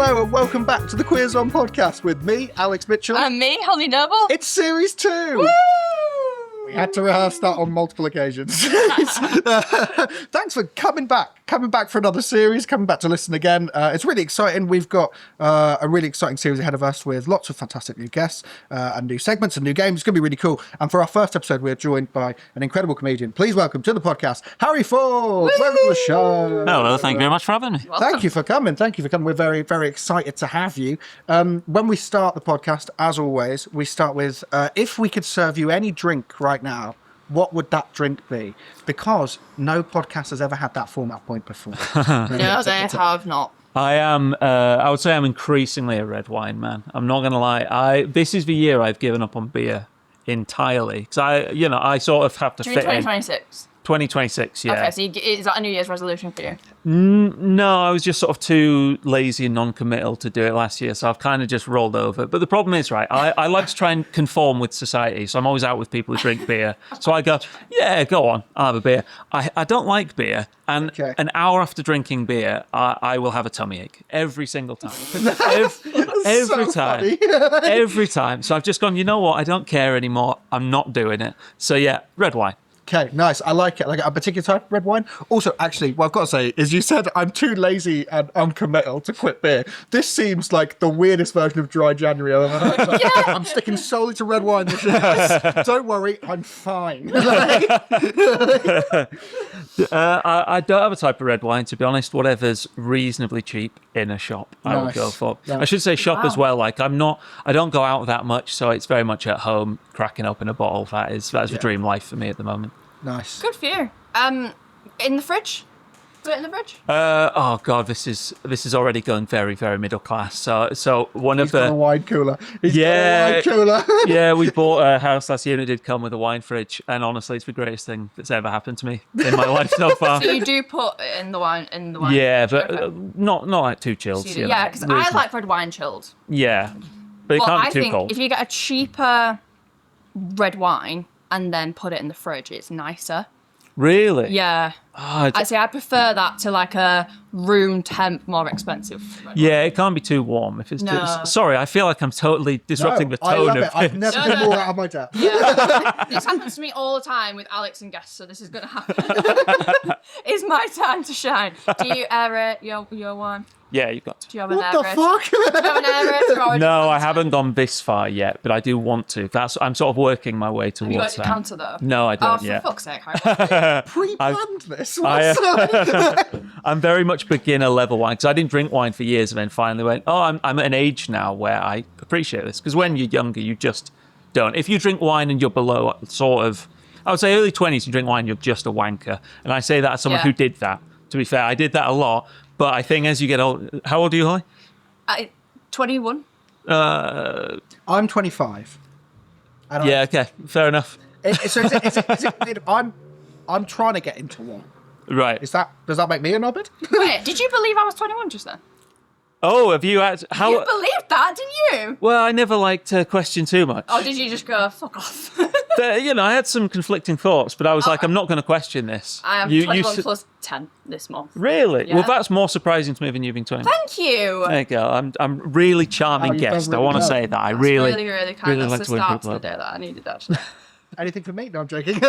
Hello and welcome back to the Quiz On podcast with me, Alex Mitchell. And me, Hollie Noble. It's series 2. Woo! We had to rehearse that on multiple occasions. Thanks for coming back for another series, coming back to listen again. It's really exciting. We've got a really exciting series ahead of us with lots of fantastic new guests and new segments and new games. It's going to be really cool. And for our first episode, we're joined by an incredible comedian. Please welcome to the podcast, Harry Ford. Welcome to the show. Hello, thank you very much for having me. Thank you for coming. We're very, very excited to have you. When we start the podcast, as always, we start with, if we could serve you any drink right now, what would that drink be? Because no podcast has ever had that format point before. No, they have not. I would say I'm increasingly a red wine man. I'm not going to lie. This is the year I've given up on beer entirely. Because I sort of have to fit 2026. 2026, yeah. Okay, so is that a New Year's resolution for you? No, I was just sort of too lazy and non-committal to do it last year, so I've kind of just rolled over. But the problem is, right, I like to try and conform with society, so I'm always out with people who drink beer. So I go, yeah, go on, I'll have a beer. I don't like beer, and an hour after drinking beer, I will have a tummy ache every single time. Every time. Every time. So I've just gone, you know what, I don't care anymore, I'm not doing it. So yeah, red wine. Okay, nice. I like it. Like a particular type of red wine. Also, actually, what I've got to say is you said I'm too lazy and uncommittal to quit beer. This seems like the weirdest version of dry January I've ever heard. Yeah. I'm sticking solely to red wine this year. Don't worry, I'm fine. I don't have a type of red wine, to be honest. Whatever's reasonably cheap in a shop, I will go for. Nice. I should say shop as well. Like I don't go out that much, so it's very much at home, cracking open a bottle. That's the dream life for me at the moment. Nice. Good for you. In the fridge? Put it in the fridge? Oh god, this is already going very, very middle class. So one He's of the got a wine cooler. He's got a wine cooler. Yeah, we bought a house last year and it did come with a wine fridge, and honestly, it's the greatest thing that's ever happened to me in my life so far. So you do put it in the wine. Yeah, but not like too chilled. So yeah, because I like red wine chilled. Yeah, but it can't be too cold. If you get a cheaper red wine and then put it in the fridge, it's nicer. Really? Yeah. Oh, I'd say I prefer that to like a room temp, more expensive. Yeah, it can't be too warm. If it's too... Sorry, I feel like I'm totally disrupting the tone I love of it. I've never been more out of my depth. Yeah. This happens to me all the time with Alex and guests, so this is going to happen. It's my time to shine. Do you aerate your wine? Yeah, you've got to. Do you have an What the aerator? fuck? Do you have an aerator or No, I haven't gone this far yet, but I do want to. I'm sort of working my way towards You got a that. decanter though? No, I don't for yet. fuck's sake, Harry. Pre-planned this? What's I'm very much beginner level wine, because I didn't drink wine for years and then finally went, I'm at an age now where I appreciate this. Because when you're younger, you just don't. If you drink wine and you're below sort of, I would say early 20s, you drink wine, you're just a wanker. And I say that as someone who did that. To be fair, I did that a lot. But I think as you get old, how old are you, Hollie? 21. I'm 25. Yeah, okay, fair enough. I'm trying to get into one. Right. Does that make me a knobbit? Wait, did you believe I was 21 just then? Oh, have you had... How? You believed that, didn't you? Well, I never like to question too much. Or did you just go, fuck off? I had some conflicting thoughts, but I was like, I'm not going to question this. I am 21 plus 10 this month. Really? Yeah. Well, that's more surprising to me than you being 20. Thank you. There you go. I'm really charming guest. really I want to well. say that. I That's really, really kind. really That's like the to win start to people the up. day that I needed, actually. Anything for me? No, I'm joking. He's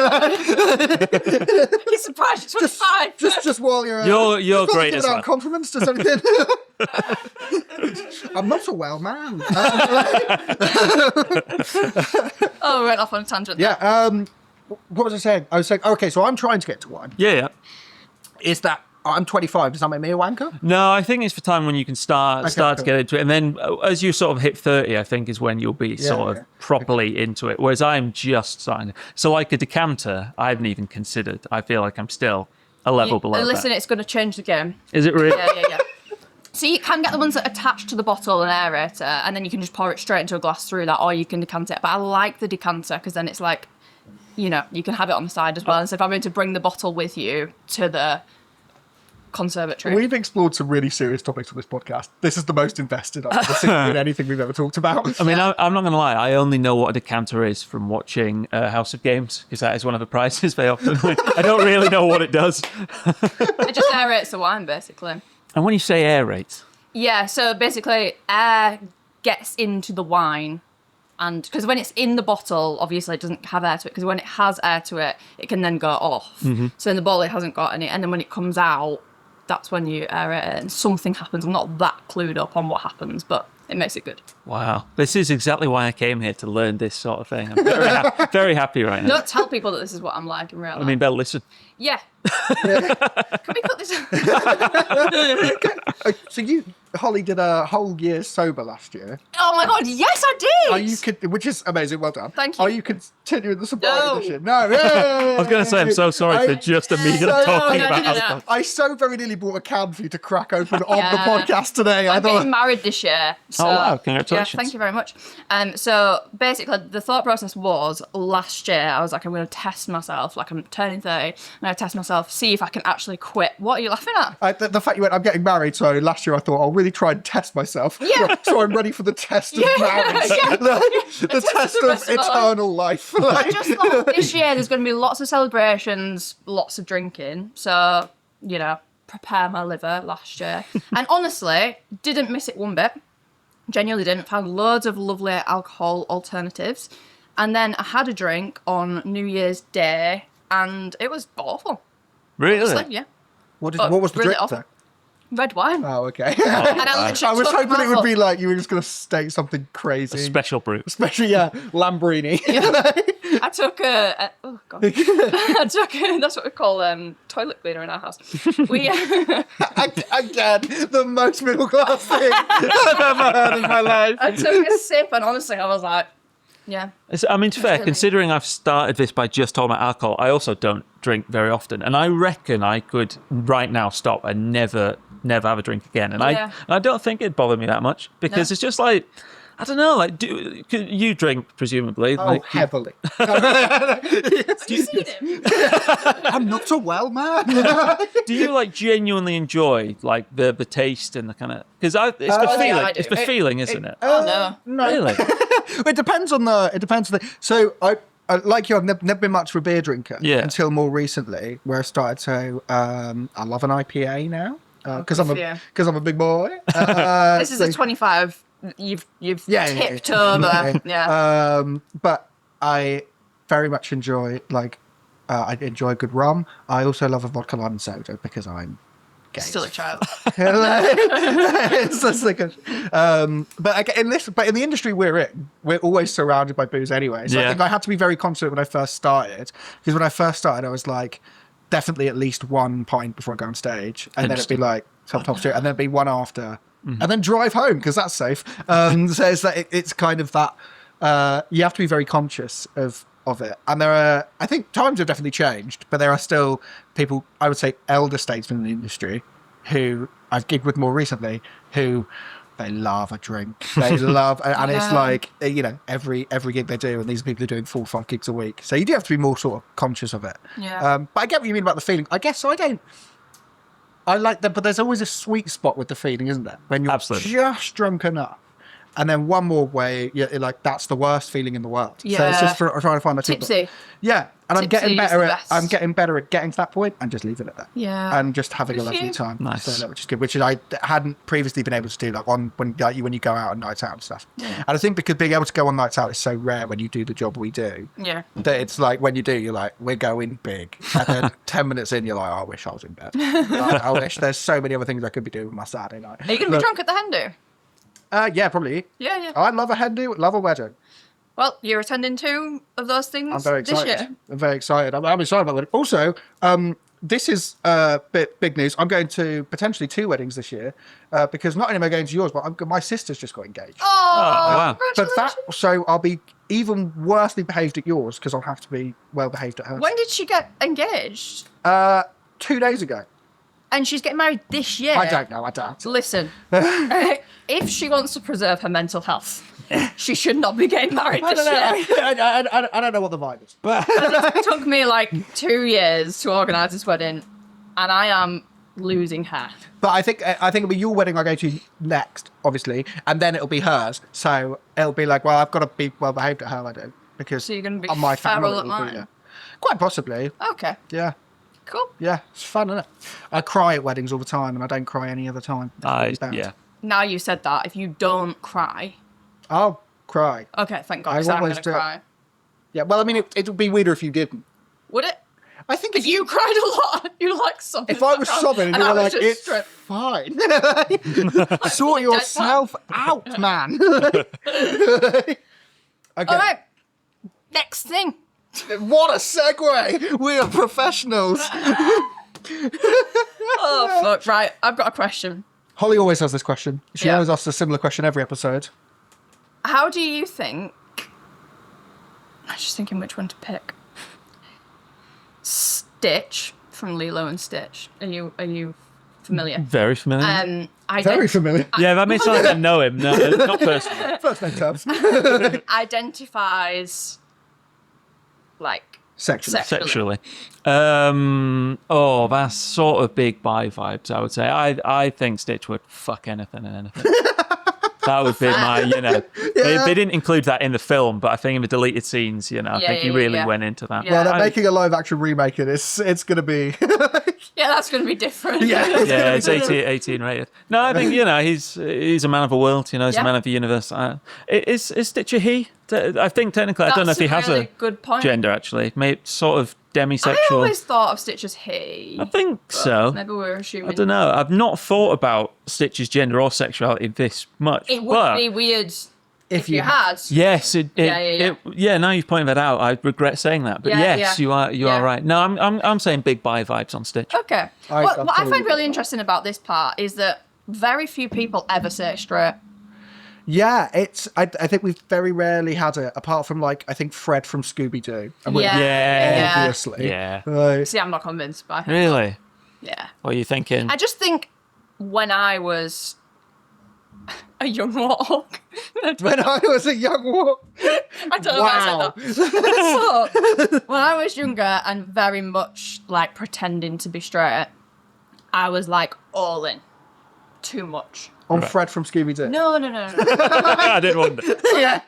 surprised you're 25. just while you're... You're great as well. Compliments to something. I'm not a well man. Oh, we went off on a tangent. Yeah. What was I saying? I was saying, okay, so I'm trying to get to wine. Yeah. Is that... I'm 25. Does that make me a wanker? No, I think it's the time when you can start to get into it. And then as you sort of hit 30, I think is when you'll be sort of properly into it. Whereas I'm just starting. So like a decanter, I haven't even considered. I feel like I'm still a level below Listen, that. it's going to change the game. Is it really? Yeah. So you can get the ones that attach to the bottle and aerator, and then you can just pour it straight into a glass through that, or you can decant it. But I like the decanter because then it's like, you can have it on the side as well. And so if I'm going to bring the bottle with you to the conservatory. We've explored some really serious topics on this podcast. This is the most invested I've ever seen in anything we've ever talked about. I mean, I'm not going to lie. I only know what a decanter is from watching House of Games, because that is one of the prizes they often win. I don't really know what it does. It just aerates the wine, basically. And when you say aerate, Yeah, so basically air gets into the wine. And because when it's in the bottle, obviously it doesn't have air to it. Because when it has air to it, it can then go off. So in the bottle, it hasn't got any. And then when it comes out, that's when you aerate it. And something happens. I'm not that clued up on what happens, but it makes it good. Wow. This is exactly why I came here, to learn this sort of thing. I'm very happy right now. Don't tell people that this is what I'm like in real life. I mean, Belle, listen. Yeah. Can we put this? So Holly did a whole year sober last year. Oh my god, yes, I did. Which is amazing. Well done. Thank you. Are you continuing the sobriety No. this year? No. I was going to say, I'm so sorry for just immediately talking no, about no, no. alcohol. I so very nearly bought a can for you to crack open on Yeah. the podcast today. I I'm thought. getting married this year. So, wow, congratulations. Yeah, thank you very much. So basically, the thought process was last year, I was like, I'm going to test myself. Like, I'm turning 30, and I test myself, see if I can actually quit. What are you laughing at? The fact you went, I'm getting married, so last year I thought I'll really try and test myself. Yeah. So I'm ready for the test of Yeah, marriage. yeah. The test the of rest of my life. eternal life. I just thought this year there's going to be lots of celebrations, lots of drinking. So, prepare my liver last year. And honestly, didn't miss it one bit. Genuinely didn't. Found loads of lovely alcohol alternatives. And then I had a drink on New Year's Day, and it was awful. Really? Honestly, yeah. What Oh, was the really drink? awful. though? Red wine. Oh, okay. And I literally I was took hoping it would mouthful. be like you were just going to state something crazy. Special brew. Especially, Lambrini. I took oh god. I took that's what we call toilet cleaner in our house. We Again, the most middle class thing I've ever heard in my life. I took a sip, and honestly, I was like, yeah. I mean, to be fair, Really? considering I've started this by just talking about alcohol, I also don't drink very often. And I reckon I could right now stop and never have a drink again. And Yeah. I don't think it'd bother me that much, because No. it's just like, I don't know, like, you drink, presumably. Oh, like, heavily. Have you seen him? I'm not a well man. do you like genuinely enjoy like the taste and the kind of, because it's the yeah, feeling, I do. it's the feeling, isn't it? Oh no. No. Really? It depends on the. So I like you. I've never been much of a beer drinker until more recently, where I started to. I love an IPA now because I'm a big boy. This is a 25. You've tipped over. Yeah. But I very much enjoy I enjoy a good rum. I also love a vodka lime soda because I'm gay. Still a child. It's just like but in the industry we're in, we're always surrounded by booze anyway. So I think I had to be very conscious when I first started, because when I first started, I was like, definitely at least 1 pint before I go on stage, and then it'd be like top straight, and then it'd be one after, and then drive home because that's safe. So it's like it's kind of that. You have to be very conscious of it, and I think times have definitely changed, but there are still people, I would say elder statesmen in the industry, who I've gigged with more recently, who they love a drink, they love, and it's like, every gig they do, and these people are doing 4 or 5 gigs a week, so you do have to be more sort of conscious of it. But I get what you mean about the feeling. I guess I like that, but there's always a sweet spot with the feeling, isn't there, when you're Absolutely. just drunk enough. And then one more way, you're like, that's the worst feeling in the world. So it's just trying to find a Tipsy. Yeah, and I'm Tipsy getting is the better at best. getting to that point and just leave it at that. Yeah. And just having a Good for lovely you. time. Nice. So, which is good. Which I hadn't previously been able to do, like when you go out on nights out and stuff. And I think because being able to go on nights out is so rare when you do the job we do. Yeah. That it's like when you do, you're like, we're going big. And then 10 minutes in, you're like, oh, I wish I was in bed. Like, I wish there's so many other things I could be doing with my Saturday night. Are you going to be drunk at the hen do? Yeah, probably. Yeah. I love a hen do, love a wedding. Well, you're attending 2 of those things I'm very excited. this year. I'm very excited. I'm excited about it. Also, this is big news. I'm going to potentially 2 weddings this year because not only am I going to yours, but my sister's just got engaged. Oh, wow. congratulations. So I'll be even worsely behaved at yours because I'll have to be well behaved at hers. When did she get engaged? 2 days ago. And she's getting married this year. I don't know. I don't. Listen, if she wants to preserve her mental health, she should not be getting married I this don't know. year. I don't know what the vibe is, but It took me like 2 years to organise this wedding, and I am losing hair. But I think it'll be your wedding I go to next, obviously, and then it'll be hers. So it'll be like, well, I've got to be well behaved at her wedding because So you're going to be my family feral at will mine? be there. Quite possibly, Okay, yeah. cool. Yeah, it's fun, isn't it? I cry at weddings all the time, and I don't cry any other time. It's bad. Yeah. now you said that, if you don't cry. I'll cry. Okay, thank God. I 'cause I'm always gonna do. cry. Yeah, well, I mean, it would be weirder if you didn't. Would it? I think If you cried a lot, you like sobbing. if I was sobbing and you I were was like, just it's fine. Sort yourself out, man. Okay. All right. Next thing. What a segue. We are professionals. Oh, fuck. Right. I've got a question. Holly always has this question. She Yeah. always asks a similar question every episode. How do you think... I'm just thinking which one to pick. Stitch from Lilo and Stitch. Are you familiar? Very familiar. Very familiar. Yeah, that makes sense. I know him. No, not personally. First name terms. Identifies like Sexually. Sexually. That's sort of big bi vibes, I would say. I think Stitch would fuck anything and anything. That would be my, they didn't include that in the film, but I think in the deleted scenes, I think he really went into that. Yeah. Well, they're making a live action remake of this. It's going to be. Yeah, that's going to be different. Yeah. Yeah, it's 18 rated. No, I think, he's a man of the world, he's a man of the universe. Is Stitch a he? I think technically, I don't know if he has really a good point. gender, actually. Maybe sort of I demisexual. always thought of Stitch as he. I think so. Maybe we're assuming. I don't know. I've not thought about Stitch's gender or sexuality this much. It would but be weird if you had. yes, Yeah. Now you've pointed that out. I regret saying that, but Yeah, yes, yeah. you are right. No, I'm saying big bi vibes on Stitch. Okay. What I find really interesting about this part is that very few people ever say it straight. Yeah, I think we've very rarely had it, apart from I think Fred from Scooby-Doo. And Yeah. obviously. Yeah. See, I'm not convinced by it. Really? Yeah. What are you thinking? I just think when I was a young warthog. When I was a young woman. I don't know why I said that. So, when I was younger and very much pretending to be straight, I was all in. Too much. On Fred from Scooby-Doo. No. I didn't wonder. Yeah.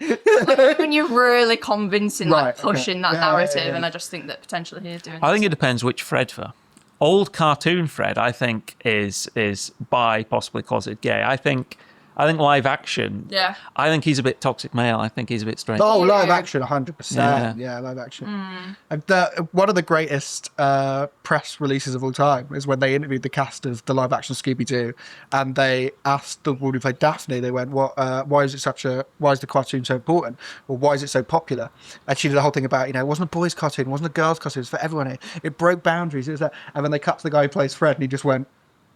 When you're really convincing, pushing that narrative, yeah. and I just think that potentially he's doing I think it depends which Fred for. Old cartoon Fred, I think, is bi, possibly closeted gay. I think live action. Yeah. I think he's a bit toxic male. I think he's a bit straight. Oh, live action, 100%. Yeah. Yeah, live action. And one of the greatest press releases of all time is when they interviewed the cast of the live action Scooby-Doo, and they asked the woman who played Daphne. They went, why is the cartoon so important? Or why is it so popular? And she did the whole thing about, it wasn't a boys' cartoon, it wasn't a girls' cartoon, it was for everyone. It broke boundaries. It was that. And then they cut to the guy who plays Fred, and he just went,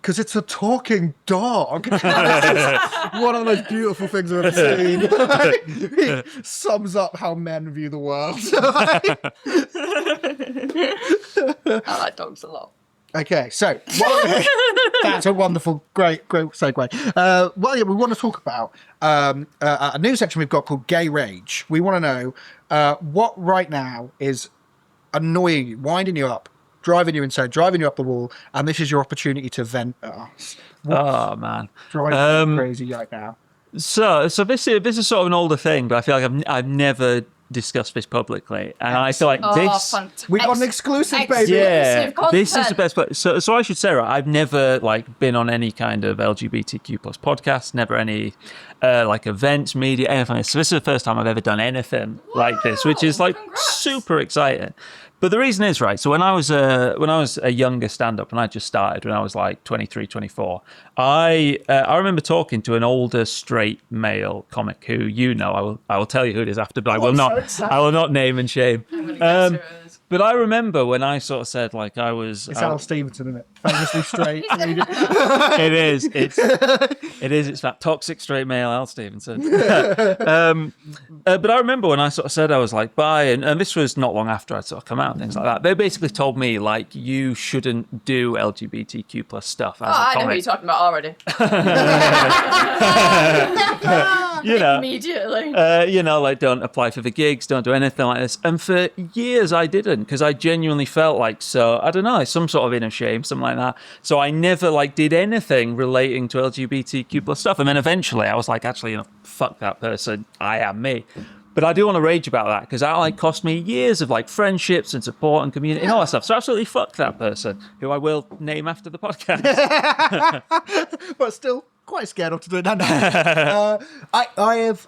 because it's a talking dog. One of the most beautiful things I've ever seen. It sums up how men view the world. I like dogs a lot. Okay, so that's a wonderful, great segue. We want to talk about a new section we've got called Gay Rage. We want to know what right now is annoying you, winding you up, driving you insane, driving you up the wall, and this is your opportunity to vent at us. Oh man, Driving you crazy right now. So this is sort of an older thing, but I feel like I've never discussed this publicly, and I feel like this. Fantastic. We got an exclusive, baby. Yeah, content. this is the best place. So I should say, right, I've never been on any kind of LGBTQ plus podcast, never any events, media, anything. So this is the first time I've ever done anything like this, which is congrats. super exciting. But the reason is, right, so when I was a younger stand-up, and I just started when I was 23, 24, I remember talking to an older straight male comic who I will tell you who it is after, but I will not name and shame. I'm gonna guess who it is. But I remember when I sort of said I was. It's Al Stevenson, isn't it? Famously straight. It is. It's that toxic straight male Al Stevenson. But I remember when I sort of said I was bi, and this was not long after I'd sort of come out and things like that. They basically told me you shouldn't do LGBTQ plus stuff as a I know who comic. you're talking about already. Immediately. Don't apply for the gigs, don't do anything like this. And for years I didn't, because I genuinely felt I don't know, some sort of inner shame, something like that. So I never did anything relating to LGBTQ plus stuff. And then eventually I was actually, fuck that person, I am me. But I do want to rage about that, because that cost me years of friendships and support and community and all that stuff. So absolutely fuck that person, who I will name after the podcast. But still, quite scared of to do it. No. I have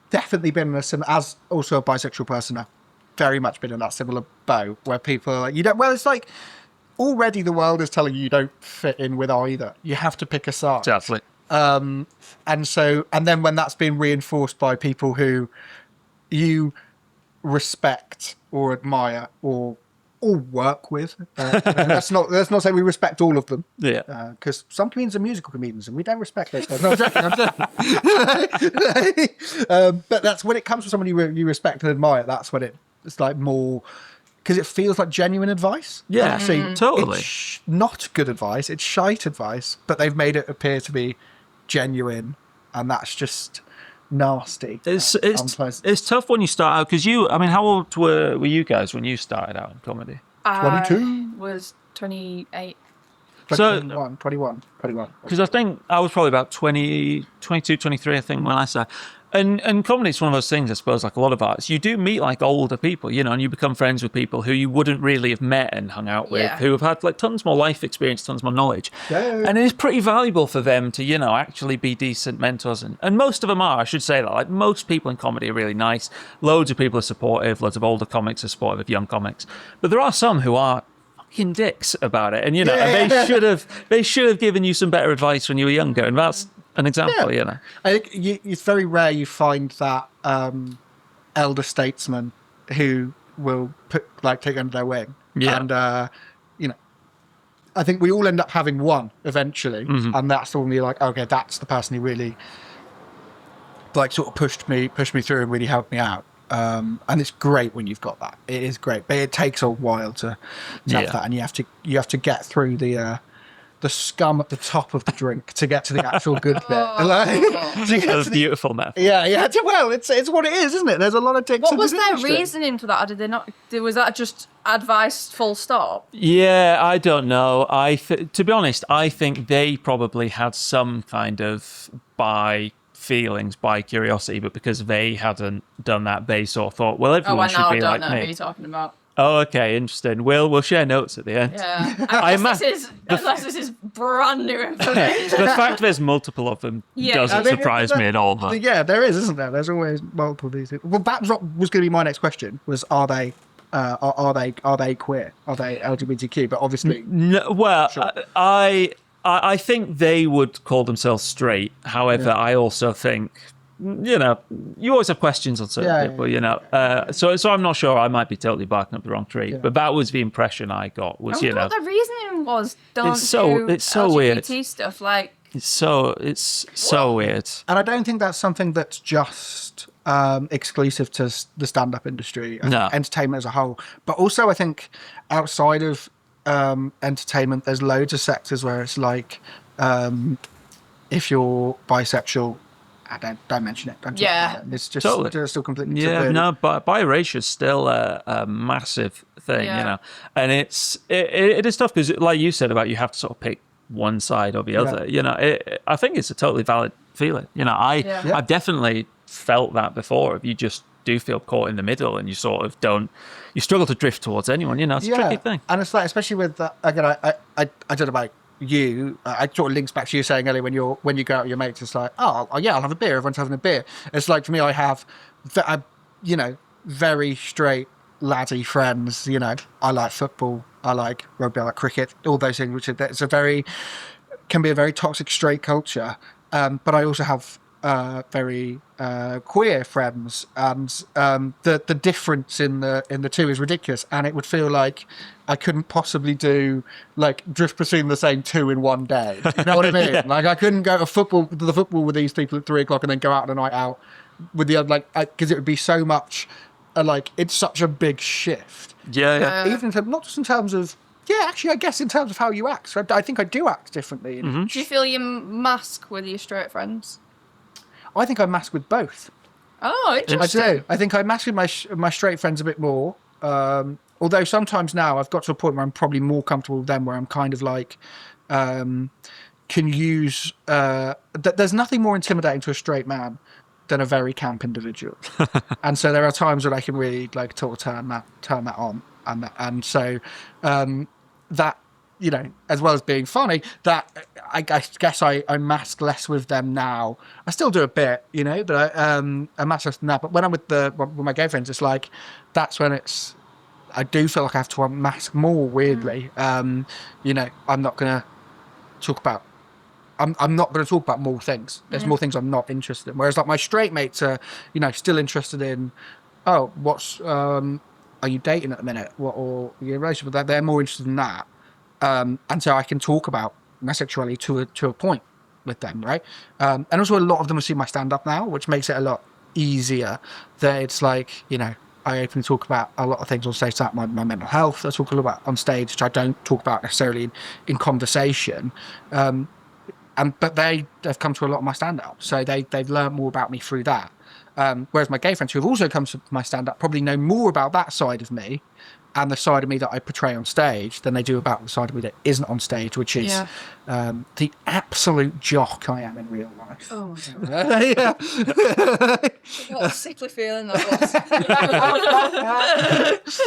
definitely been in a similar, as also a bisexual person, I've very much been in that similar boat where people are like, you don't, well, it's like already the world is telling you don't fit in with either. You have to pick a side. Exactly. And then when that's been reinforced by people who you respect or admire or work with, let's not say we respect all of them, because some comedians are musical comedians and we don't respect those guys. No, I'm joking. But that's when it comes from someone you respect and admire. That's when it's like more, because it feels like genuine advice. Yeah, actually, totally. It's not good advice. It's shite advice, but they've made it appear to be genuine, and that's just nasty. It's tough when you start out, because how old were you guys when you started out in comedy? 22? I was 28. 21. Because I think I was probably about 20, 22, 23, I think, when I started. And comedy is one of those things, I suppose, like a lot of arts. You do meet like older people, and you become friends with people who you wouldn't really have met and hung out with, who have had like tons more life experience, tons more knowledge. Yeah. And it is pretty valuable for them to, actually be decent mentors. And most of them are, I should say that. Like most people in comedy are really nice. Loads of people are supportive. Loads of older comics are supportive of young comics. But there are some who are fucking dicks about it. And, and they should have given you some better advice when you were younger. And that's an example, I think it's very rare you find that elder statesman who will take under their wing. Yeah. And I think we all end up having one eventually, and that's the one you're like, okay, that's the person who really sort of pushed me through and really helped me out. And it's great when you've got that. It is great, but it takes a while to have that, and you have to get through the scum at the top of the drink to get to the actual good bit. That's beautiful, man. Yeah. Well, it's what it is, isn't it? There's a lot of dicks. What was their reasoning for that? Or did they not? Was that just advice? Full stop. Yeah, I don't know. To be honest, I think they probably had some kind of bi curiosity, but because they hadn't done that, they sort of thought, well, everyone should be like me. I don't know who you're talking about. Oh, okay, interesting. We'll share notes at the end. Yeah, unless this is brand new information. The fact there's multiple of them doesn't surprise me at all. But. Yeah, there is, isn't there? There's always multiple of these. Well, that was going to be my next question: was are they queer? Are they LGBTQ? But obviously, no. Well, sure. I think they would call themselves straight. However, I also think. You always have questions on certain people, So I'm not sure. I might be totally barking up the wrong tree, but that was the impression I got. Was the reasoning was don't it's so LGBT weird stuff. Like it's so weird. And I don't think that's something that's just exclusive to the stand-up industry, entertainment as a whole. But also, I think outside of entertainment, there's loads of sectors where it's like, if you're bisexual. Don't mention it. Don't talk about it. It's just still completely but biracial is still a massive thing, and it is tough because, like you said about you have to sort of pick one side or the other. I think it's a totally valid feeling. I've definitely felt that before. If you just do feel caught in the middle and you sort of you struggle to drift towards anyone. It's a tricky thing. And it's like, especially with that. Again, I don't know about you, I sort of links back to you saying earlier when you go out with your mates, it's like, I'll have a beer. Everyone's having a beer. It's like, for me, I have, very straight laddie friends. I like football, I like rugby, I like cricket, all those things. Which can be a very toxic straight culture. But I also have very queer friends, and the difference in the two is ridiculous. And it would feel like I couldn't possibly drift between the same two in one day. You know what I mean? Like I couldn't go to the football with these people at 3:00 and then go out on a night out with the other, because it would be so much. It's such a big shift. Yeah. Even not just in terms of. Yeah, actually, I guess in terms of how you act. So I think I do act differently. Do you feel you mask with your straight friends? I think I mask with both. Oh, interesting. I do. I think I mask with my straight friends a bit more. Although sometimes now I've got to a point where I'm probably more comfortable with them, where I'm kind of like, can use... there's nothing more intimidating to a straight man than a very camp individual. And so there are times when I can really turn that on. And so that... you know, as well as being funny, that I guess I mask less with them now. I still do a bit, you know, but I mask less than that. But when I'm with my gay friends, it's like, that's when I do feel like I have to unmask more, weirdly. You know, I'm not going to talk about more things. There's more things I'm not interested in. Whereas like my straight mates are, you know, still interested in, oh, are you dating at the minute? Or are you in a relationship with that? They're more interested in that. And so I can talk about my sexuality to a point with them, right? And also a lot of them have seen my stand-up now, which makes it a lot easier. That it's like, you know, I openly talk about a lot of things on stage, like my mental health. I talk a lot about on stage, which I don't talk about necessarily in conversation. But they have come to a lot of my stand-up, so they've learned more about me through that. Whereas my gay friends who have also come to my stand-up probably know more about that side of me and the side of me that I portray on stage than they do about the side of me that isn't on stage, which is the absolute jock I am in real life. Oh, Yeah. what a sickly feeling that was.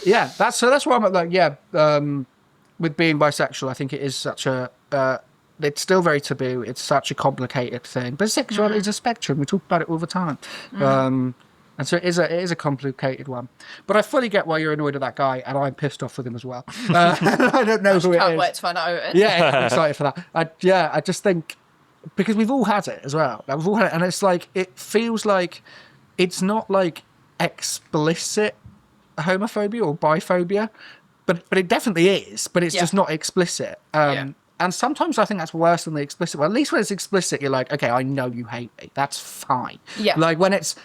Yeah, that's why I'm like, with being bisexual, I think it is such a it's still very taboo. It's such a complicated thing, but sexuality is a spectrum. We talk about it all the time, and so it is a complicated one. But I fully get why you're annoyed at that guy, and I'm pissed off with him as well. I don't know who it is. Can't wait to find out who it is. Yeah, I'm excited for that. I just think because we've all had it as well. Like, we've all had it, and it's like it feels like it's not like explicit homophobia or biphobia, but it definitely is. But it's just not explicit. And sometimes I think that's worse than the explicit one. At least when it's explicit, you're like, okay, I know you hate me. That's fine. Yeah. Like when it's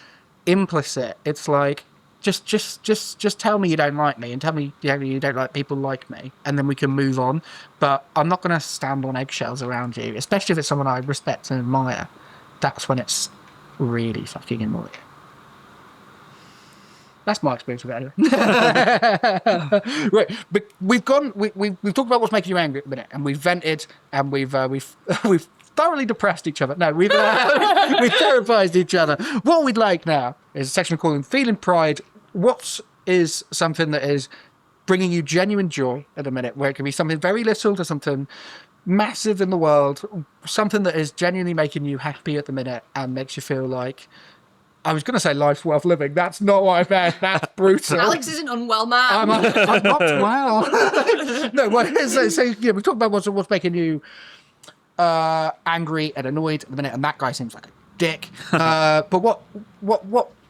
implicit, it's like, just tell me you don't like me and tell me you don't like people like me, and then we can move on. But I'm not going to stand on eggshells around you, especially if it's someone I respect and admire. That's when it's really fucking annoying. That's my experience with it anyway. Right, but we've talked about what's making you angry at the minute, and we've vented, and we've thoroughly depressed each other. No, we've therapized each other. What we'd like now is a section we're calling Feeling Pride. What is something that is bringing you genuine joy at the minute, where it can be something very little to something massive in the world, something that is genuinely making you happy at the minute and makes you feel like, I was going to say life's worth living. That's not what I meant. That's brutal. Alex is an unwell man. I'm not well. No, so yeah, we talked about what's making you angry and annoyed at the minute, and that guy seems like a dick. But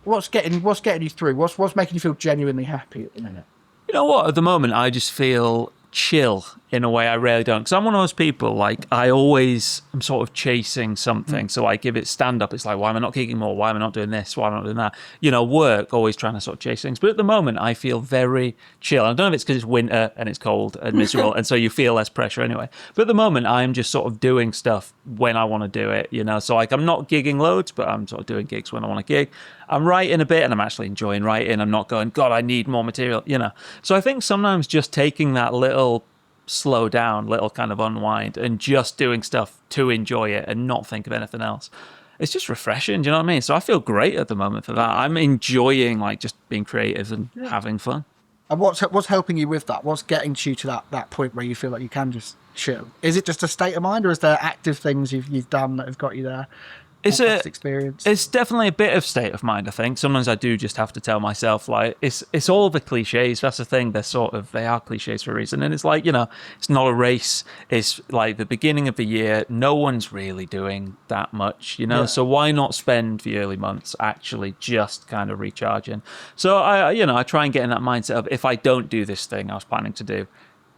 what's getting you through? What's making you feel genuinely happy at the minute? You know what? At the moment, I just feel chill in a way I rarely don't. Because I'm one of those people, like, I always am sort of chasing something. So, like, if it's stand-up, it's like, why am I not kicking more? Why am I not doing this? Why am I not doing that? You know, work, always trying to sort of chase things. But at the moment, I feel very chill. I don't know if it's because it's winter and it's cold and miserable, and so you feel less pressure anyway. But at the moment, I'm just sort of doing stuff when I want to do it, you know? So, like, I'm not gigging loads, but I'm sort of doing gigs when I want to gig. I'm writing a bit, and I'm actually enjoying writing. I'm not going, God, I need more material, you know? So I think sometimes just taking that little slow down, little kind of unwind, and just doing stuff to enjoy it and not think of anything else, it's just refreshing. Do you know what I mean? So I feel great at the moment for that. I'm enjoying, like, just being creative and having fun. And what's helping you with that? What's getting you to that point where you feel like you can just chill? Is it just a state of mind, or is there active things you've done that have got you there? It's definitely a bit of state of mind, I think. Sometimes I do just have to tell myself, like, it's all the cliches. That's the thing. They are cliches for a reason. And it's like, you know, it's not a race. It's like the beginning of the year. No one's really doing that much, you know? Yeah. So why not spend the early months actually just kind of recharging? So I try and get in that mindset of, if I don't do this thing I was planning to do,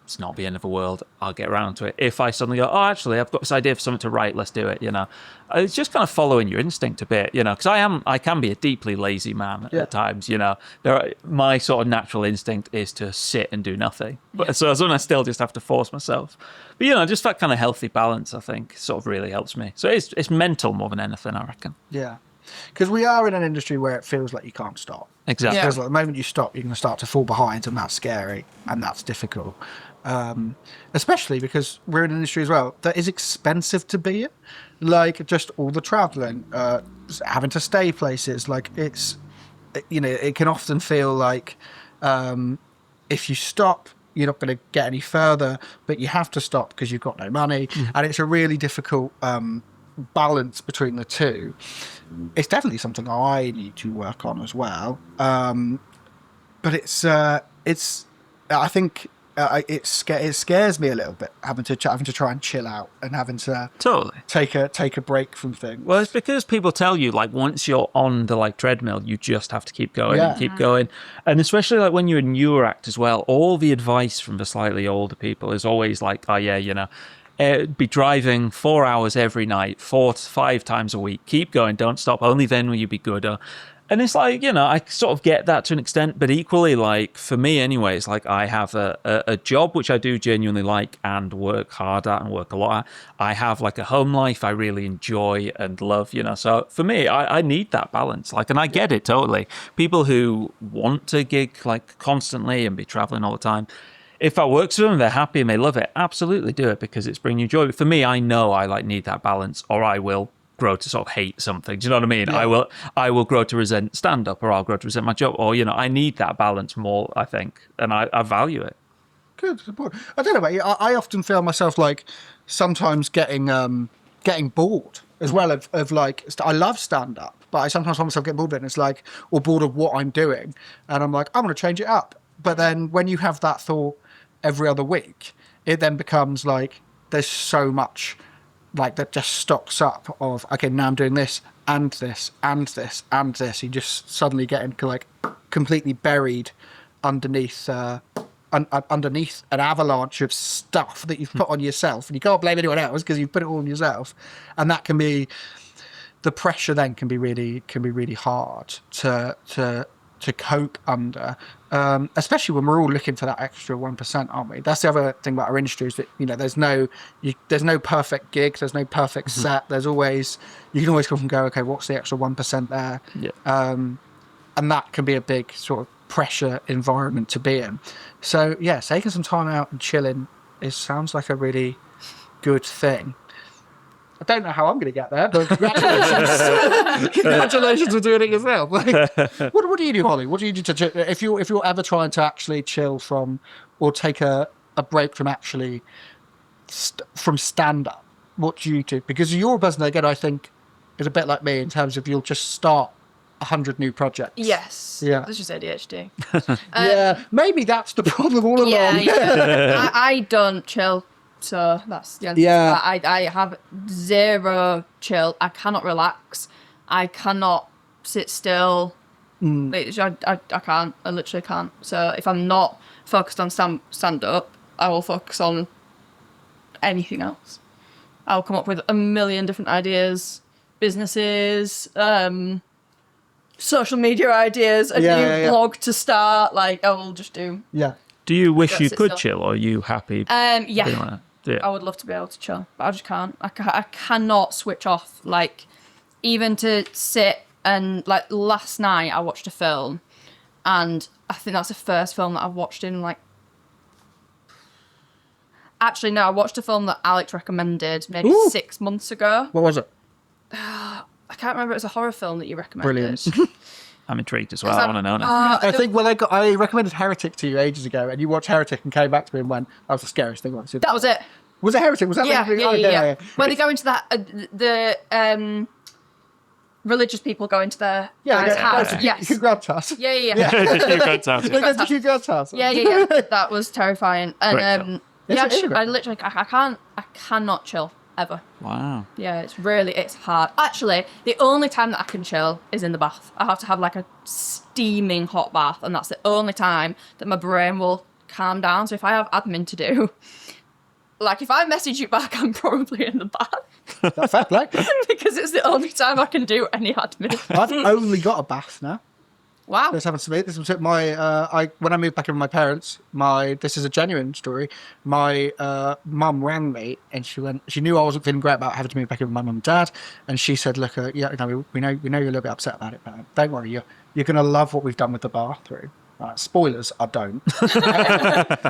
it's not the end of the world. I'll get around to it. If I suddenly go, oh, actually, I've got this idea for something to write, let's do it, you know. It's just kind of following your instinct a bit, you know, because I can be a deeply lazy man at times, you know. My sort of natural instinct is to sit and do nothing. But so I still just have to force myself. But, you know, just that kind of healthy balance, I think, sort of really helps me. So it's mental more than anything, I reckon. Yeah. Because we are in an industry where it feels like you can't stop. Exactly. Because like the moment you stop, you're going to start to fall behind, and that's scary, and that's difficult. Especially because we're in an industry as well that is expensive to be in. Like, just all the traveling, having to stay places. Like, it's, you know, it can often feel like if you stop, to get any further, but you have to stop because you've got no money. And it's a really difficult balance between the two. It's definitely something I need to work on as well. But I think it scares me a little bit having to try and chill out and having to Totally. take a break from things. Well, it's because people tell you, like, once you're on the, like, treadmill, you just have to keep going and keep going. And especially, like, when you're a newer act as well, all the advice from the slightly older people is always like, oh, yeah, be driving 4 hours every night, 4 to 5 times a week. Keep going, don't stop. Only then will you be good. And it's like, I sort of get that to an extent, but equally, like, for me anyway, it's like I have a job which I do genuinely like and work hard at and work a lot at. I have, like, a home life I really enjoy and love, So for me, I need that balance. Like, and I get it totally. People who want to gig, like, constantly and be traveling all the time, if that works for them, they're happy and they love it, absolutely do it because it's bringing you joy. But for me, I know I, like, need that balance or I will grow to sort of hate something. Do you know what I mean? Yeah. I will grow to resent stand-up or I'll grow to resent my job or, I need that balance more, I think, and I value it. Good point. I don't know about you. I often feel myself like sometimes getting bored as well of like, I love stand-up, but I sometimes find myself getting bored of it and it's like, or bored of what I'm doing. And I'm like, I'm going to change it up. But then when you have that thought every other week, it then becomes like, there's so much like that just stocks up of, okay, now I'm doing this and this and this and this. You just suddenly get into like completely buried underneath underneath an avalanche of stuff that you've put on yourself, and you can't blame anyone else because you've put it all on yourself. And that can be, the pressure then can be really hard to cope under, especially when we're all looking for that extra 1%, aren't we? That's the other thing about our industry is that there's no perfect gig, there's no perfect set. There's always, you can always come and go, okay, what's the extra 1% there? Yeah. And that can be a big sort of pressure environment to be in. So yeah, taking some time out and chilling sounds like a really good thing. I don't know how I'm going to get there, but congratulations! Congratulations for doing it yourself. Like, what do you do, Hollie? What do you do if you're ever trying to actually chill from or take a break from actually from stand up? What do you do? Because you're a person that, again, I think is a bit like me in terms of you'll just start 100 new projects. Yes. Yeah. That's just ADHD. Yeah. Maybe that's the problem all along. Yeah. I don't chill. So that's the answer. Yeah. I have zero chill. I cannot relax. I cannot sit still. I can't. I literally can't. So if I'm not focused on stand up, I will focus on anything else. I'll come up with a million different ideas, businesses, social media ideas, a new blog to start. Like I will just do. Yeah. Do you wish you could chill, or are you happy? Yeah. Yeah. I would love to be able to chill, but I just can't. I cannot switch off. Like, even to sit and, like, last night I watched a film, and I think that's the first film that I've watched in, like... Actually, no, I watched a film that Alex recommended maybe 6 months ago. What was it? I can't remember. It was a horror film that you recommended. Brilliant. I'm intrigued as well. I want to know now. I think I recommended Heretic to you ages ago, and you watched Heretic and came back to me and went, "That was the scariest thing I've seen." That was it. Was it Heretic? Was that? Yeah. When they go into that, the religious people go into their house. Yes. You grabbed us. Yeah. You grabbed us. You grabbed us. Yeah. That was terrifying. And I cannot chill ever. Wow. Yeah, it's hard. Actually, the only time that I can chill is in the bath. I have to have like a steaming hot bath, and that's the only time that my brain will calm down. So if I have admin to do, like if I message you back, I'm probably in the bath. That's fair play. Because it's the only time I can do any admin. I've only got a bath now. Wow. This happened to me. This was when I moved back in with my parents. This is a genuine story. My mum rang me and she knew I wasn't feeling great about having to move back in with my mum and dad, and she said, "Look, we know you're a little bit upset about it, but don't worry, you're going to love what we've done with the bathroom." Right, spoilers, I don't.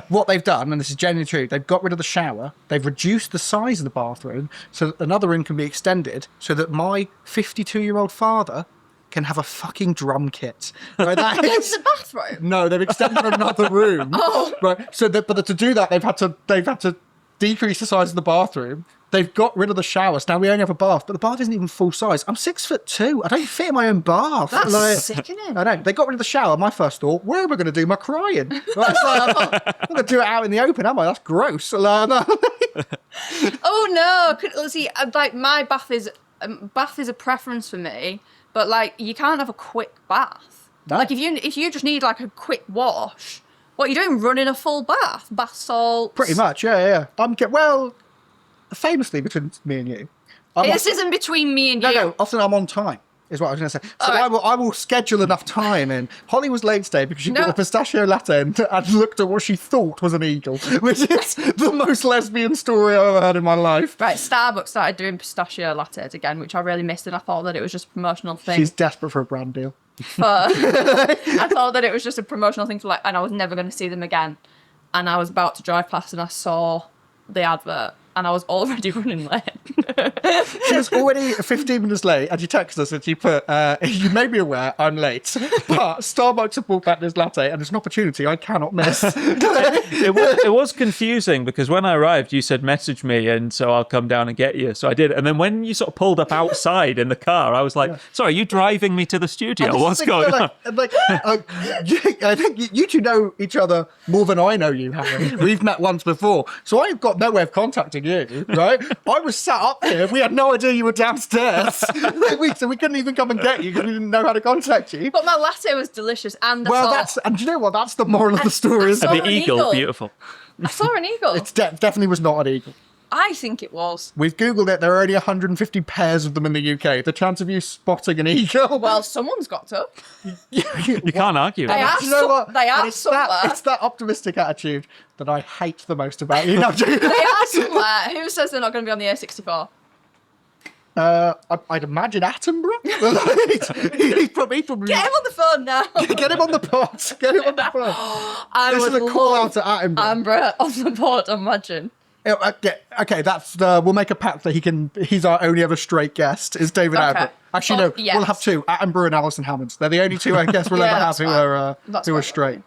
What they've done, and this is genuinely true, they've got rid of the shower, they've reduced the size of the bathroom so that another room can be extended so that my 52-year-old father can have a fucking drum kit. Right? That It's is, the bathroom. no, they've extended another room. Oh. Right. So, but to do that, they've had to decrease the size of the bathroom. They've got rid of the showers. Now we only have a bath, but the bath isn't even full size. I'm 6'2". I don't fit in my own bath. That's sickening. I know. They got rid of the shower. My first thought, where am I going to do my crying? Right, it's like, I'm not going to do it out in the open, am I? That's gross. Like, no. Oh no! See, like my bath is a preference for me, but like you can't have a quick bath. No. Like if you just need like a quick wash, what are you doing? Running a full bath salts? Pretty much, yeah. Well, famously between me and you. This isn't between me and you. No, often I'm on time, is what I was going to say. So All right. I will schedule enough time in. Holly was late today because she got a pistachio latte and looked at what she thought was an eagle, which is the most lesbian story I've ever heard in my life. Right, Starbucks started doing pistachio lattes again, which I really missed, and I thought that it was just a promotional thing. She's desperate for a brand deal. But I thought that it was just a promotional thing for like, and I was never going to see them again. And I was about to drive past and I saw the advert. And I was already running late. She was already 15 minutes late, and you texted us and you put, you may be aware I'm late, but Starbucks have brought back this latte, and it's an opportunity I cannot miss. It was confusing because when I arrived, you said message me, and so I'll come down and get you. So I did, and then when you sort of pulled up outside in the car, I was like, "Sorry, are you driving me to the studio? What's going on?" I think you two know each other more than I know you, Harry. We've met once before, so I've got no way of contacting you, right? I was sat up here. We had no idea you were downstairs. So we couldn't even come and get you because we didn't know how to contact you. But my latte was delicious, and And do you know what? That's the moral of the story. Isn't saw it? The an eagle, eagle. beautiful. I saw an eagle. It definitely was not an eagle. I think it was. We've Googled it. There are only 150 pairs of them in the UK. The chance of you spotting an eagle. Well, someone's got to. You can't argue. They that. are. You know what? They are And it's somewhere. It's that optimistic attitude that I hate the most about you. No, They are somewhere. Who says they're not going to be on the A64? I'd imagine Attenborough. He's probably Get him on the phone now. Get him on the pod. Get him on the pod. I This is would a call love out to Attenborough. Amber on the board, imagine. Okay, that's we'll make a pact that he's our only ever straight guest is David Okay. Attenborough. Actually, Oh, no, yes. we'll have two, Attenborough and Alison Hammond. They're the only two I guess we'll Yeah, ever have that's who fine. are straight.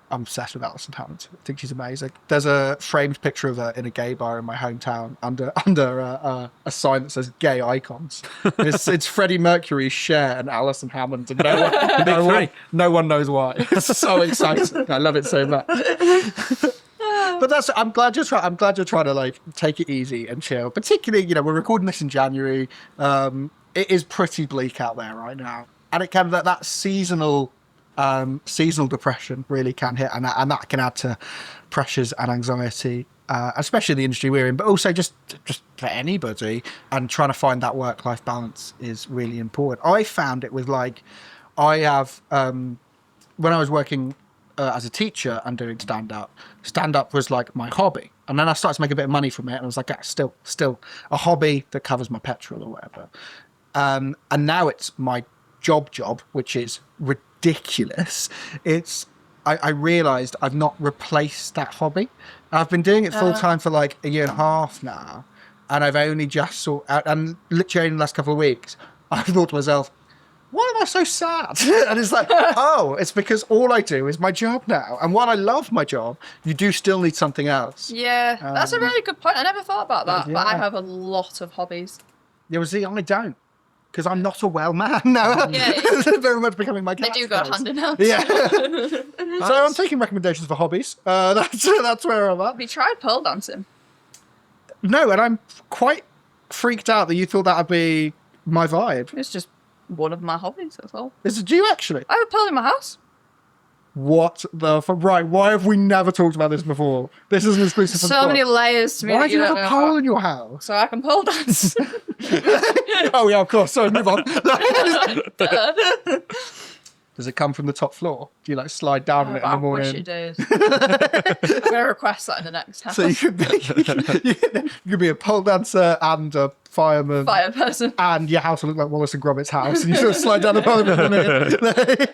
I'm obsessed with Alison Hammond. I think she's amazing. There's a framed picture of her in a gay bar in my hometown under a sign that says "gay icons." It's Freddie Mercury, Cher, and Alison Hammond, and no one knows why. It's so exciting. I love it so much. But I'm glad you're trying to like take it easy and chill. Particularly, we're recording this in January. It is pretty bleak out there right now, and it can that seasonal depression really can hit, and that can add to pressures and anxiety, especially in the industry we're in, but also just for anybody. And trying to find that work-life balance is really important. I found it with I have when I was working as a teacher and doing stand-up was like my hobby, and then I started to make a bit of money from it, and I was like, still a hobby that covers my petrol or whatever. And now it's my job, which is ridiculous. I realised I've not replaced that hobby. I've been doing it full time for like a year and a half now, and I've only just and literally in the last couple of weeks, I've thought to myself, why am I so sad? And it's like, it's because all I do is my job now. And while I love my job, you do still need something else. Yeah, that's a really good point. I never thought about that, but I yeah. have a lot of hobbies. Yeah, well, see, I don't. Because I'm not a well man. No, Yeah. very much becoming my They catchphrase. do go hand in hand. Yeah. So I'm taking recommendations for hobbies. That's where I'm at. Have you tried pole dancing? No, and I'm quite freaked out that you thought that would be my vibe. It's just one of my hobbies, that's all. Do you actually? I have a pole in my house. What the fuck? Right, why have we never talked about this before? This is an exclusive for the So pod. many layers to me. Why that do you have don't a know pole about. in your house? So I can pole dance. Oh, yeah, of course. Sorry, move on. Does it come from the top floor? Do you slide down on it in the I wish morning? it did. I'm going to request that in the next house. So you could be a pole dancer and a fireman. Fire person. And your house will look like Wallace and Gromit's house, and you sort of slide down the pole in the morning.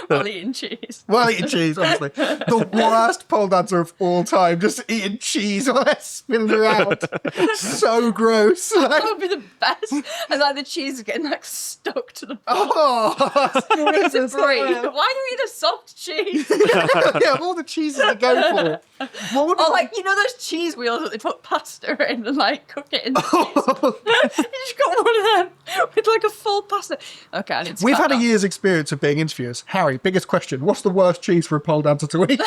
While eating cheese. Well, eating cheese, honestly. The worst pole dancer of all time, just eating cheese while they're spinning around. So gross. That Like, would be the best. And like the cheese is getting like stuck to the bone. oh, It's a breathe. Why do you eat a soft cheese? yeah, of all the cheeses to go for. What would Or like, you know those cheese wheels that they put pasta in and like cook it in cheese? You just got one of them with like a full pasta. Okay, I need to We've cut had a that. year's experience of being interviewers. Harry, biggest question. What's the worst cheese for a pole dancer to eat?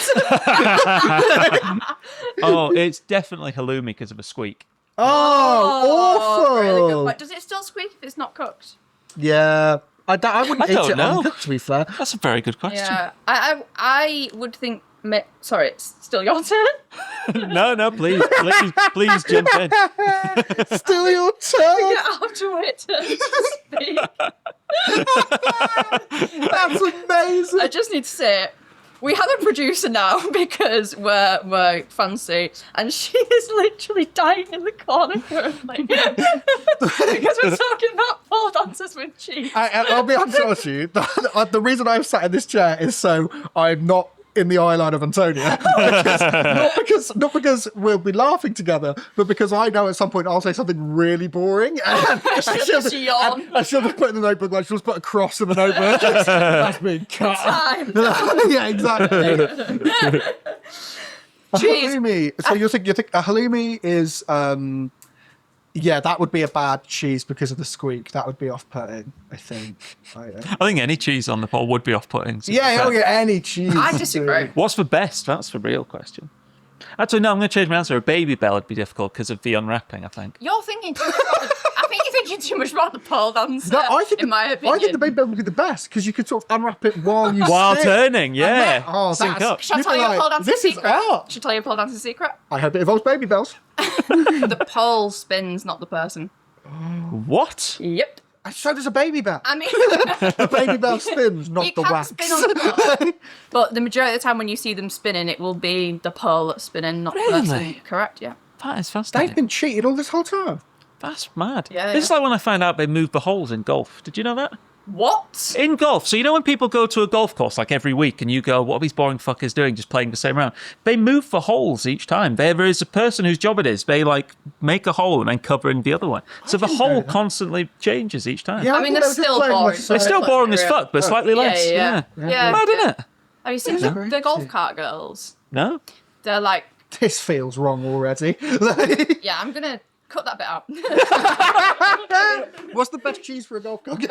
Oh, it's definitely halloumi because of a squeak. Oh, awful. Really good point. Does it still squeak if it's not cooked? Yeah. I wouldn't I eat don't it know. uncooked, to be fair. That's a very good question. Yeah. I would think... Sorry, it's still your turn? No, please jump in. Still your turn. I have to wait to speak. That's amazing. I just need to say, we have a producer now because we're fancy, and she is literally dying in the corner currently because we're talking about pole dancers with cheese. I'll be honest with you. The reason I'm sat in this chair is so I'm not in the eye line of Antonia. Not because we'll be laughing together, but because I know at some point I'll say something really boring. And She'll just yawn. and she'll just put it in the notebook, like she'll just put a cross in the notebook. That's being cut. Time. Yeah, exactly. Cheese. Halloumi. So you think a halloumi is yeah, that would be a bad cheese because of the squeak. That would be off-putting, I think. I think any cheese on the pole would be off-putting. Yeah, any cheese. I disagree. What's the best? That's the real question. Actually, no, I'm going to change my answer. A baby bell would be difficult because of the unwrapping, I think. You're thinking too much I think you're thinking too much about the pole dancer, No, I think in my opinion. I think the baby bell would be the best because you could sort of unwrap it while you While sit. turning, yeah. Oh, Sync that's- up. Shall I You'd tell be you a like, pole dancer this is secret? art. Shall I tell you a pole dancer secret? I hope it involves baby bells. The pole spins, not the person. What? Yep. So does a baby bell. I mean, The baby bell spins, not you the can wax. spin on the pole, but the majority of the time when you see them spinning, it will be the pole that's spinning, not the person. Really? Correct? Yeah. That is They've fascinating. been cheated all this whole time. That's mad. Yeah, This is like when I found out they moved the holes in golf. Did you know that? What? In golf. So you know when people go to a golf course like every week and you go, what are these boring fuckers doing just playing the same round? They move the holes each time. There is a person whose job it is. They like make a hole and then cover in the other one. So the hole constantly changes each time. Yeah, I mean, thought they're they were just still playing boring. like It's still boring as fuck, but slightly less. Yeah. Mad, isn't it? Have you seen the golf cart girls? No? They're like, This feels wrong already. yeah, I'm gonna cut that bit out. What's the best cheese for a golf cart?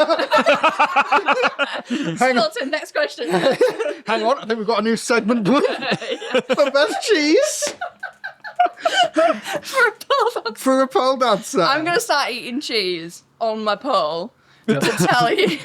Stilton, next question. Hang on, I think we've got a new segment. The best cheese For a pole dancer. for a pole dancer. I'm gonna start eating cheese on my pole to tell you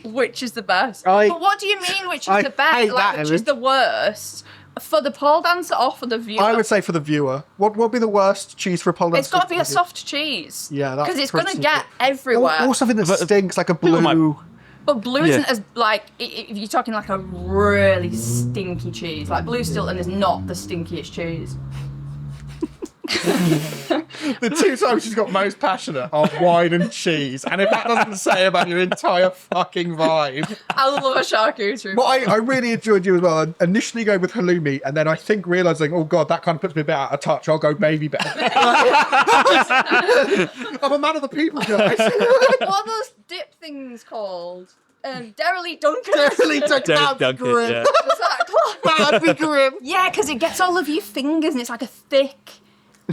which is the best. But what do you mean which is I the best? hate Like that which is image. the worst? For the pole dancer or for the viewer? I would say for the viewer. What would be the worst cheese for a pole dancer? It's got to be a soft cheese. Yeah, that's because it's going to pretty get good. everywhere. Or something that But- stinks, like a People might- blue. But blue Yeah. isn't as like if you're talking like a really stinky cheese. Like blue Stilton is not the stinkiest cheese. The two times she's got most passionate are wine and cheese. And if that doesn't say about your entire fucking vibe. I love a charcuterie. But I really enjoyed you as well. I initially go with halloumi, and then I think realising, oh God, that kind of puts me a bit out of touch. I'll go baby bell. I'm a man of the people, guys. What are those dip things called? Derrily Duncan. Definitely don't Don't that'd dunk be it, grim. yeah. What's that called? That'd be grim. Yeah, because it gets all of your fingers and it's like a thick,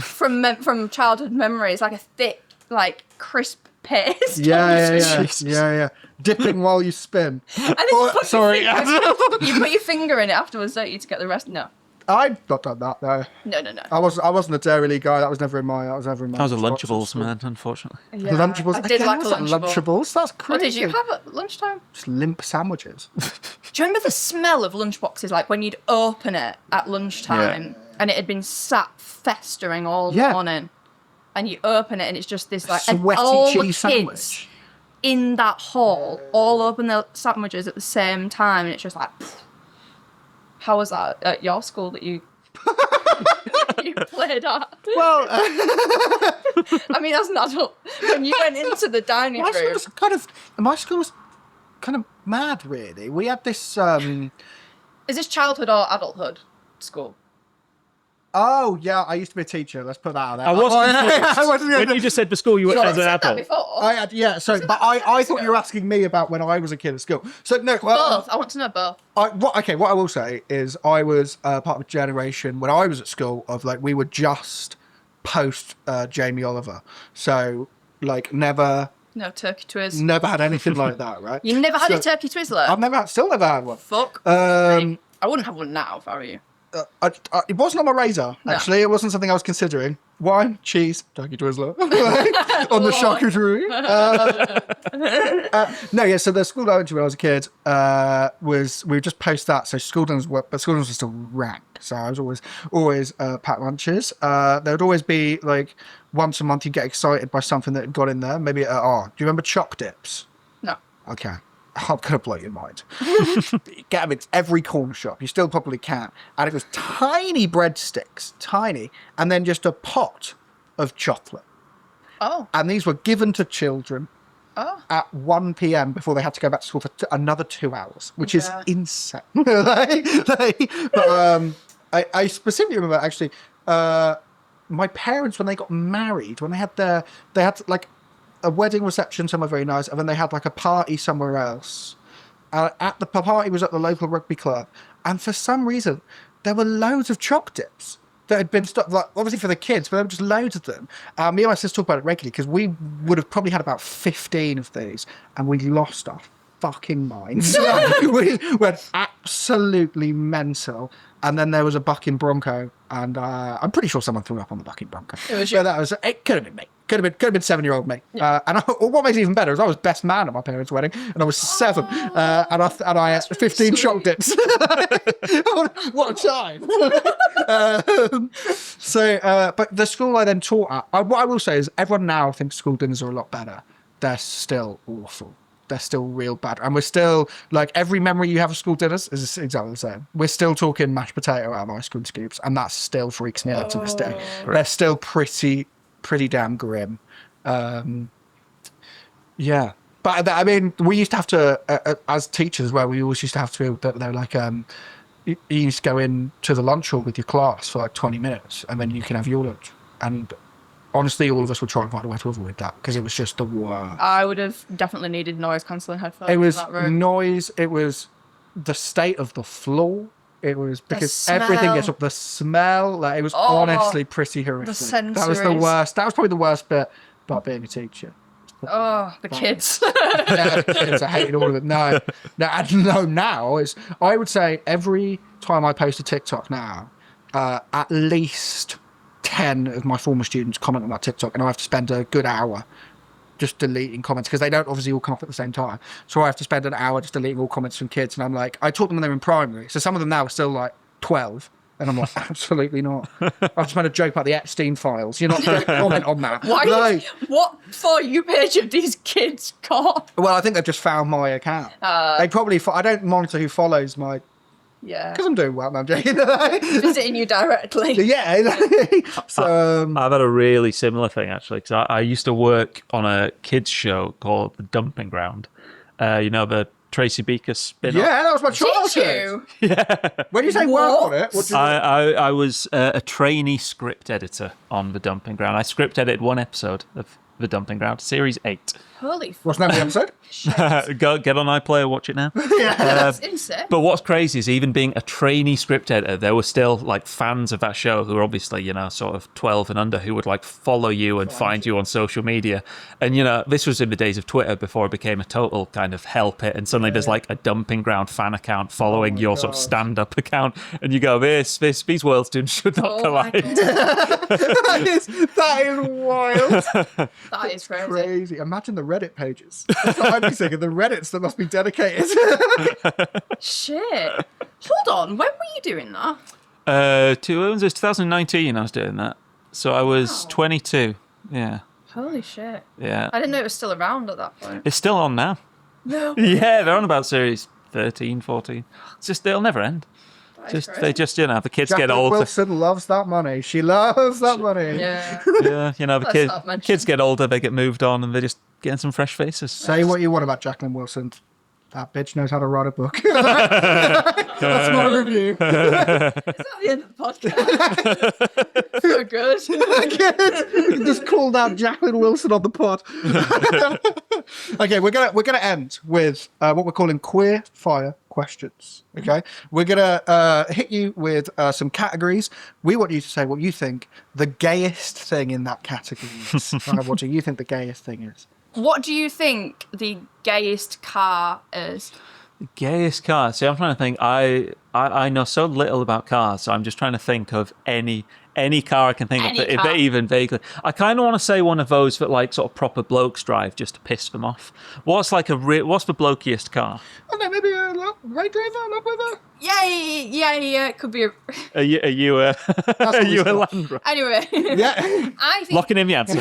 from childhood memory, it's like a thick, like crisp paste. Yeah. Dipping while you spin. And then you put Sorry. Your finger, you put your finger in it afterwards, don't you, to get the rest? No. I've not done that, no. No. I wasn't a Dairy League guy. That was never in my. I was a Lunchables man, unfortunately. Yeah, Lunchables. I did like a Lunchables. Lunchable. Lunchables. That's What crazy. did you have at lunchtime? Just limp sandwiches. Do you remember the smell of lunchboxes, like when you'd open it at lunchtime and it had been sat festering all morning, and you open it and it's just this like and Sweaty all the cheese kids sandwich. in that hall all open their sandwiches at the same time, and it's just like, pfft. How was that at your school that you you played at? Well, I mean, as an adult, when you went into the dining my school room, was kind of. My school was kind of mad, really. We had this. Is this childhood or adulthood school? Oh yeah, I used to be a teacher. Let's put that out there. I was I wasn't when gonna- you just said for school, you were as an That adult. before. I had, yeah, sorry, but I thought you were asking me about when I was a kid at school. So no, well, Both. I want to know both. what I will say is I was part of a generation when I was at school of like we were just post Jamie Oliver, so like never No turkey twizz. had anything like that, right? You never had So, a turkey twizzler? still never had one. Fuck. Um, I wouldn't have one now if I were you. it wasn't on my radar, No. actually. It wasn't something I was considering. Wine, cheese, turkey twizzler on the charcuterie. No, yeah. So the school I went to when I was a kid was we would just post that. So school dinners were still rank. So I was always packed lunches. There would always be like once a month you get excited by something that had got in there. Maybe do you remember choc dips? No. Okay. I'm going to blow your mind. Get them in every corner shop. You still probably can. And it was tiny breadsticks, tiny, and then just a pot of chocolate. Oh. And these were given to children Oh. at 1 p.m. before they had to go back to school for another 2 hours, which is Yeah. insane. I specifically remember, actually, my parents, when they got married, when they had like a wedding reception somewhere very nice, and then they had like a party somewhere else. At the party was at the local rugby club, and for some reason there were loads of choc dips that had been stopped, like obviously for the kids, but there were just loads of them. Me and my sister talk about it regularly because we would have probably had about 15 of these, and we lost our fucking minds. we went absolutely mental. And then there was a bucking bronco, and I'm pretty sure someone threw up on the bucking bronco. It was you. It could have been me. Could have been 7-year-old me. And what makes it even better is I was best man at my parents' wedding, and I was 7, and I had 15 choc dips. What a time! But the school I then taught at, what I will say is everyone now thinks school dinners are a lot better. They're still awful. They're still real bad. And we're still, like, every memory you have of school dinners is exactly the same. We're still talking mashed potato out of ice cream scoops, and that still freaks me out to this day. They're still pretty damn grim. Yeah. But, I mean, we used to have to, as teachers, where we always used to have to, they're like, you used to go into the lunch hall with your class for like 20 minutes, and then you can have your lunch. And honestly, all of us would try and find a way to avoid that because it was just the worst. I would have definitely needed noise cancelling headphones. It was in that room. noise. It was the state of the floor. It was because smell. everything gets up. The smell. Like, it was honestly pretty horrific. That was the sensories. worst. That was probably the worst bit about being a teacher. Oh, the kids. Yeah, the kids, I hated all of it. No. Now is I would say every time I post a TikTok now, at least 10 of my former students comment on that TikTok, and I have to spend a good hour just deleting comments because they don't obviously all come up at the same time. So I have to spend an hour just deleting all comments from kids, and I'm like, I taught them when they were in primary, so some of them now are still like 12. And I'm like, absolutely not. I've just made a joke about the Epstein files. You're not going to comment on that. Why? No. What For You page have these kids got? Well, I think they've just found my account. They probably. I don't monitor who follows my. Yeah. Because I'm doing well. No, I'm joking. Visiting you directly. Yeah. So. I've had a really similar thing actually, because I used to work on a kids show called The Dumping Ground. You know, the Tracy Beaker spin-off. Yeah, that was my Did childhood. you? Yeah. When you say work on it, what do you I was a trainee script editor on The Dumping Ground. I script edited one episode of The Dumping Ground, series 8. Holy f***. What's the name of the episode? Go get on iPlayer, watch it now. That's insane. But what's crazy is even being a trainee script editor, there were still like fans of that show who are obviously, you know, sort of 12 and under, who would like follow you and find you on social media. And, you know, this was in the days of Twitter before it became a total kind of hell pit. And suddenly there's like a Dumping Ground fan account following your sort of stand-up account. And you go, these world students should not collide. that is wild. That is crazy. Crazy. Imagine the Reddit pages. That's what I'd be thinking. The Reddits that must be dedicated. Shit. Hold on. When were you doing that? It was 2019 I was doing that. So I was 22. Yeah. Holy shit. Yeah. I didn't know it was still around at that point. It's still on now. No. Yeah, they're on about series 13, 14. It's just, they'll never end. They just, you know, the kids get Jacqueline older. Wilson loves that money. She loves that money. Yeah. Yeah, you know, the Let's not mention kids get older, they get moved on, and they're just getting some fresh faces. Say what you want about Jacqueline Wilson. That bitch knows how to write a book. That's my review. Is that the end of the podcast? So good. We can just call down Jacqueline Wilson on the pod. Okay, we're gonna end with what we're calling queer fire questions. Okay, we're gonna hit you with some categories. We want you to say what you think the gayest thing in that category is. What do you think the gayest thing is? What do you think the gayest car is? Gayest car. See, I'm trying to think. I know so little about cars, so I'm just trying to think of any car I can think Any of, car. even vaguely. I kind of want to say one of those that like sort of proper blokes drive just to piss them off. What's the blokiest car? I don't know, maybe a Range Rover, Land Rover. Yeah. It could be a... Are you a Land Rover? Anyway. Yeah. I think Locking in the answer.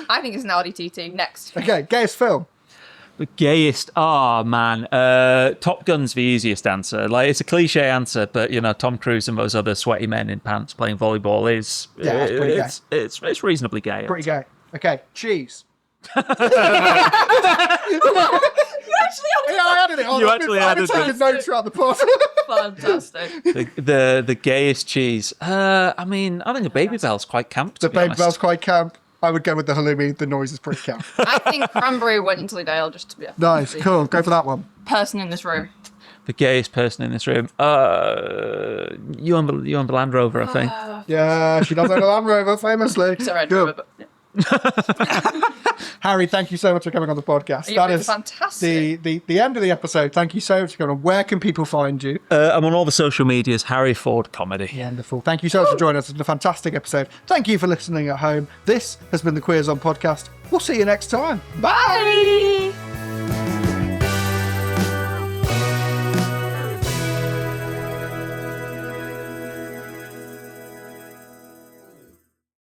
I think it's an Audi TT. Next. Okay, gayest film. The gayest, man. Top Gun's the easiest answer. Like, it's a cliche answer, but Tom Cruise and those other sweaty men in pants playing volleyball is Yeah, it's pretty gay. It's reasonably gay. Pretty gay. Okay, cheese. I added it on. You actually I've been added taking it. notes throughout the pod. Fantastic. The gayest cheese. I think a Baby Bell's quite camp. The To be Baby honest. Bell's quite camp. I would go with the halloumi. The noise is pretty camp. I think Cranberry Wensleydale, just to be Nice, cool. Go for that one. person in this room. The gayest person in this room. You on the Land Rover, I think. Yeah, she does own a Land Rover, famously. Sorry, Good. but yeah. Harry, thank you so much for coming on the podcast. You've That been is fantastic. the end of the episode. Thank you so much for coming on. Where can people find you? I'm on all the social medias. Harry Ford Comedy. Wonderful. Thank you so much for joining us. It's been a fantastic episode. Thank you for listening at home. This has been the Queers On podcast. We'll see you next time. Bye. Bye.